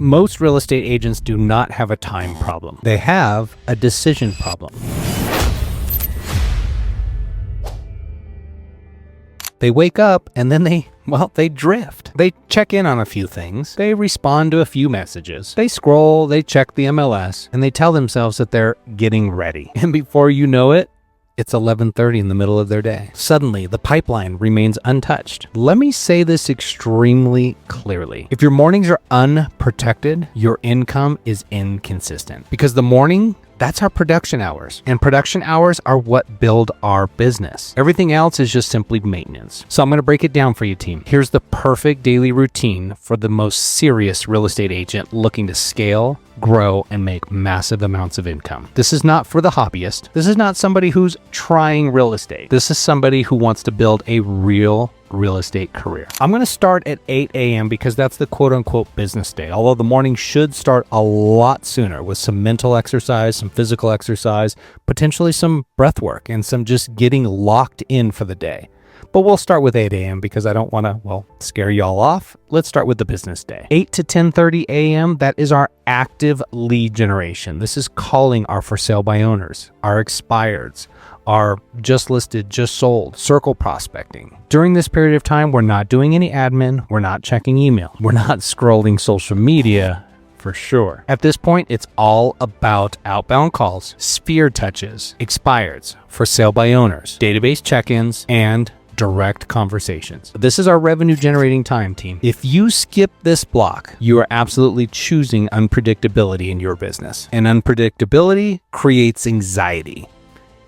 Most real estate agents do not have a time problem. They have a decision problem. They wake up and then they drift. They check in on a few things. They respond to a few messages. They scroll, they check the MLS, and they tell themselves that they're getting ready. And before you know it, it's 11:30 in the middle of their day. Suddenly, the pipeline remains untouched. Let me say this extremely clearly. If your mornings are unprotected, your income is inconsistent. Because the morning, that's our production hours. And production hours are what build our business. Everything else is just simply maintenance. So I'm going to break it down for you, team. Here's the perfect daily routine for the most serious real estate agent looking to scale, grow, and make massive amounts of income. This is not for the hobbyist. This is not somebody who's trying real estate. This is somebody who wants to build a real estate career. I'm going to start at 8 a.m. because that's the quote unquote business day. Although the morning should start a lot sooner with some mental exercise, some physical exercise, potentially some breath work, and some just getting locked in for the day. But we'll start with 8 a.m. because I don't want to, scare y'all off. Let's start with the business day. 8 to 10:30 a.m., that is our active lead generation. This is calling our for sale by owners, our expireds, our just listed, just sold, circle prospecting. During this period of time, we're not doing any admin. We're not checking email. We're not scrolling social media. For sure. At this point, it's all about outbound calls, sphere touches, expireds, for sale by owners, database check-ins, and direct conversations. This is our revenue generating time, team. If you skip this block, you are absolutely choosing unpredictability in your business. And unpredictability creates anxiety.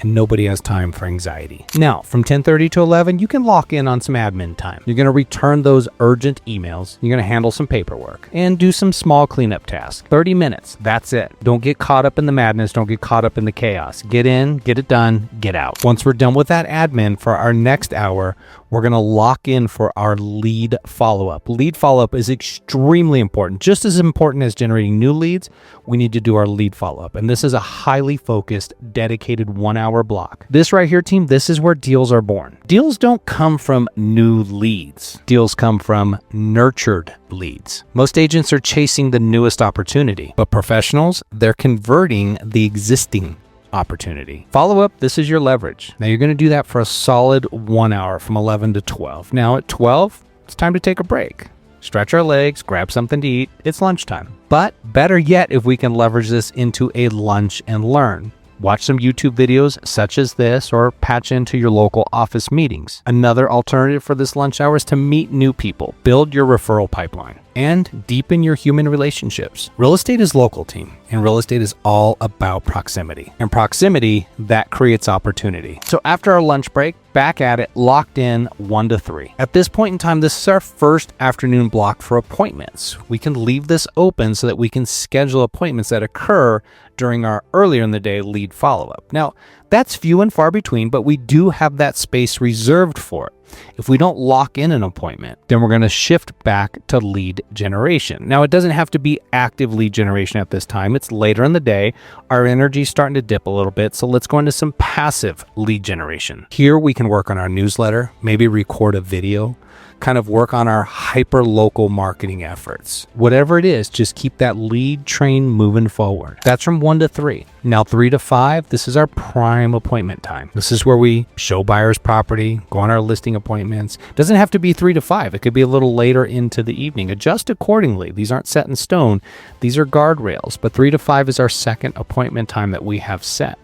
And nobody has time for anxiety. Now, from 10:30 to 11, you can lock in on some admin time. You're going to return those urgent emails. You're going to handle some paperwork and do some small cleanup tasks. 30 minutes. That's it. Don't get caught up in the madness. Don't get caught up in the chaos. Get in, get it done, get out. Once we're done with that admin for our next hour, we're going to lock in for our lead follow-up. Lead follow-up is extremely important. Just as important as generating new leads, we need to do our lead follow-up. And this is a highly focused, dedicated 1-hour block. This right here, team, this is where deals are born. Deals don't come from new leads. Deals come from nurtured leads. Most agents are chasing the newest opportunity, but professionals, they're converting the existing opportunity. Follow up, this is your leverage. Now you're going to do that for a solid 1 hour from 11 to 12. Now at 12, it's time to take a break. Stretch our legs, grab something to eat. It's lunchtime. But better yet, if we can leverage this into a lunch and learn. Watch some YouTube videos such as this or patch into your local office meetings. Another alternative for this lunch hour is to meet new people, build your referral pipeline, and deepen your human relationships. Real estate is local, team, and real estate is all about proximity. And proximity, that creates opportunity. So after our lunch break, back at it, locked in 1 to 3. At this point in time, this is our first afternoon block for appointments. We can leave this open so that we can schedule appointments that occur during our earlier in the day lead follow-up. Now, that's few and far between, but we do have that space reserved for it. If we don't lock in an appointment, then we're going to shift back to lead generation. Now, it doesn't have to be active lead generation at this time. It's later in the day. Our energy's starting to dip a little bit, so let's go into some passive lead generation. Here, we can work on our newsletter, maybe record a video, kind of work on our hyper-local marketing efforts. Whatever it is, just keep that lead train moving forward. That's from 1 to 3. Now 3 to 5, this is our prime appointment time. This is where we show buyers property, go on our listing appointments. It doesn't have to be 3 to 5. It could be a little later into the evening. Adjust accordingly. These aren't set in stone. These are guardrails, but 3 to 5 is our second appointment time that we have set.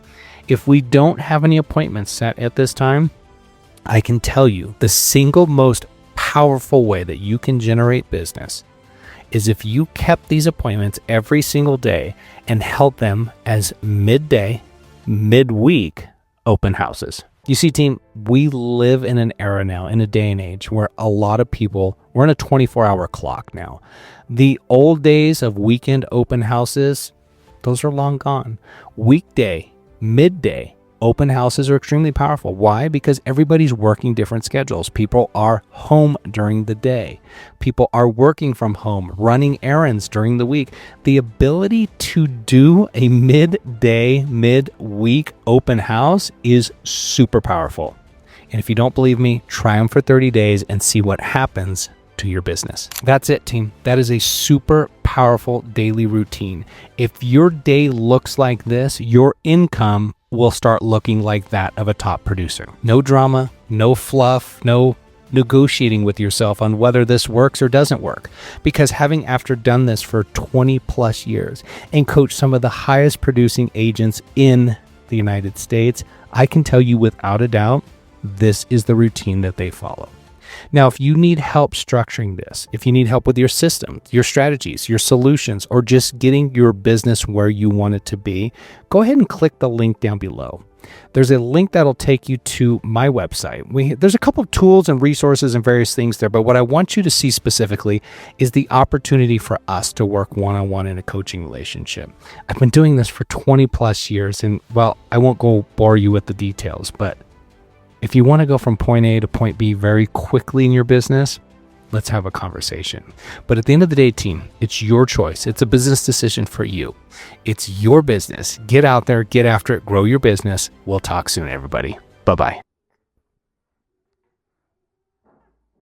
If we don't have any appointments set at this time, I can tell you the single most powerful way that you can generate business is if you kept these appointments every single day and held them as midday, midweek open houses. You see, team, we live in an era now, in a day and age where a lot of people, we're in a 24-hour clock now. The old days of weekend open houses, those are long gone. Weekday, midday open houses are extremely powerful. Why? Because everybody's working different schedules. People are home during the day. People are working from home, running errands during the week. The ability to do a midday, midweek open house is super powerful. And if you don't believe me, try them for 30 days and see what happens to your business. That's it, team. That is a super powerful daily routine. If your day looks like this, your income will start looking like that of a top producer. No drama, no fluff, no negotiating with yourself on whether this works or doesn't work. Because having done this for 20 plus years and coached some of the highest producing agents in the United States, I can tell you without a doubt, this is the routine that they follow. Now, if you need help structuring this, if you need help with your system, your strategies, your solutions, or just getting your business where you want it to be, go ahead and click the link down below. There's a link that'll take you to my website. There's a couple of tools and resources and various things there, but what I want you to see specifically is the opportunity for us to work one-on-one in a coaching relationship. I've been doing this for 20 plus years, and well, I won't go bore you with the details, but if you want to go from point A to point B very quickly in your business, let's have a conversation. But at the end of the day, team, it's your choice. It's a business decision for you. It's your business. Get out there, get after it, grow your business. We'll talk soon, everybody. Bye-bye.